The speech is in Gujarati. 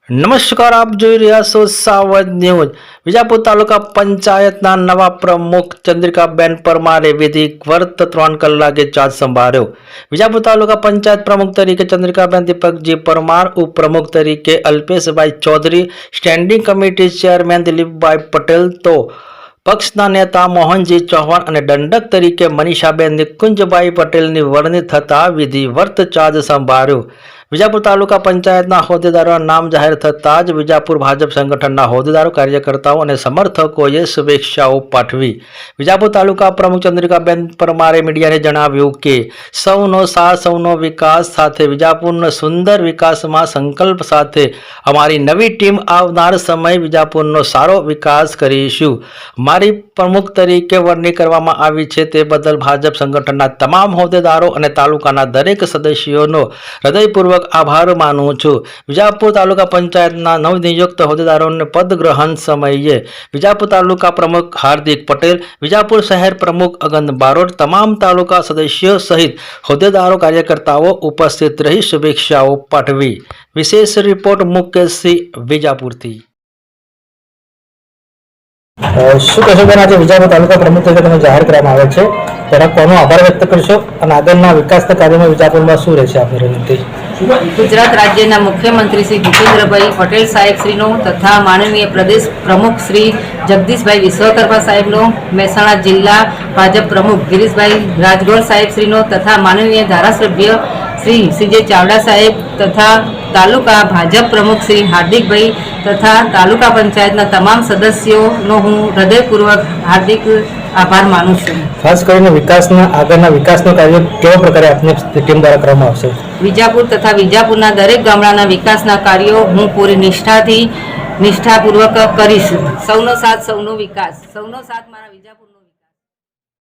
નમસ્કાર, આપ જોઈ રહ્યા છો સાવજ ન્યૂઝ। વિજાપુર તાલુકા પંચાયતના નવા પ્રમુખ ચંદ્રિકાબેન પરમારે વિધિવત 3 કલાકે ચાર્જ સંભાળ્યો। વિજાપુર તાલુકા પંચાયત પ્રમુખ તરીકે ચંદ્રિકાબેન દીપકજી પરમાર, ઉપપ્રમુખ તરીકે અલ્પેશભાઈ ચૌધરી, સ્ટેન્ડિંગ કમિટી ચેરમેન દિલીપભાઈ પટેલ તો પક્ષના નેતા મોહનજી ચૌહાણ અને દંડક તરીકે મનીષાબેન નિકુંજભાઈ પટેલની વરણી થતા વિધિવત ચાર્જ સંભાળ્યો। વિજાપુર તાલુકા પંચાયતના હોદ્દેદારોના નામ જાહેર થતાં જ વિજાપુર ભાજપ સંગઠનના હોદ્દેદારો, કાર્યકર્તાઓ અને સમર્થકોએ શુભેચ્છાઓ પાઠવી। વિજાપુર તાલુકા પ્રમુખ ચંદ્રિકાબેન પરમારે મીડિયાને જણાવ્યું કે સૌનો સાથ, સૌનો વિકાસ સાથે વિજાપુરના સુંદર વિકાસમાં સંકલ્પ સાથે અમારી નવી ટીમ આવનાર સમય વિજાપુરનો સારો વિકાસ કરીશું। મારી પ્રમુખ તરીકે વરણી કરવામાં આવી છે તે બદલ ભાજપ સંગઠનના તમામ હોદ્દેદારો અને તાલુકાના દરેક સદસ્યોનો હૃદયપૂર્વક આભાર માનું છું। વિજાપુર તાલુકા પંચાયતના નવનિયુક્ત હોદ્દેદારોને પદગ્રહણ સમયે વિજાપુર તાલુકા પ્રમુખ હાર્દિક પટેલ, વિજાપુર શહેર પ્રમુખ અગન બારોટ, તમામ તાલુકા સદસ્યો સહિત હોદ્દેદારો, કાર્યકર્તાઓ ઉપસ્થિત રહી શુભેચ્છાઓ પાઠવી। વિશેષ રિપોર્ટ મુકેશસિંહ, વિજાપુરથી। શું કહેશો બેન, આજે વિજાપુર તાલુકા પ્રમુખ તરીકે તમે જાહેર કરવામાં આવે છે, તેના કોનો આભાર વ્યક્ત કરશો અને આગળના વિકાસના કાર્યમાં વિજાપુરમાં શું રહેશે આપની રણનીતિ? ગુજરાત રાજ્યના મુખ્યમંત્રી શ્રી ભૂપેન્દ્રભાઈ પટેલ સાહેબ શ્રીનો તથા માનનીય પ્રદેશ પ્રમુખ શ્રી જગદીશભાઈ વિશ્વકર્મા સાહેબનો, મહેસાણા જિલ્લા ભાજપ પ્રમુખ ગિરીશભાઈ રાજગોર સાહેબ શ્રીનો તથા માનનીય ધારાસભ્ય શ્રી સીજે ચાવડા સાહેબ તથા તાલુકા ભાજપ પ્રમુખ શ્રી હાર્દિકભાઈ તથા તાલુકા પંચાયતના તમામ સદસ્યોનો હું હૃદયપૂર્વક હાર્દિક આભાર માનું છું। ખાસ કરીને વિકાસના આગળના વિકાસનું કાર્ય કેવા પ્રકારે આપની ટીમ દ્વારા કરવામાં આવશે? વિજાપુર તથા વિજાપુરના દરેક ગામડાના વિકાસના કાર્યો હું પૂરી નિષ્ઠાપૂર્વક કરીશ। સૌનો સાથ, સૌનો વિકાસ, સૌનો સાથ મારા વિજાપુરનો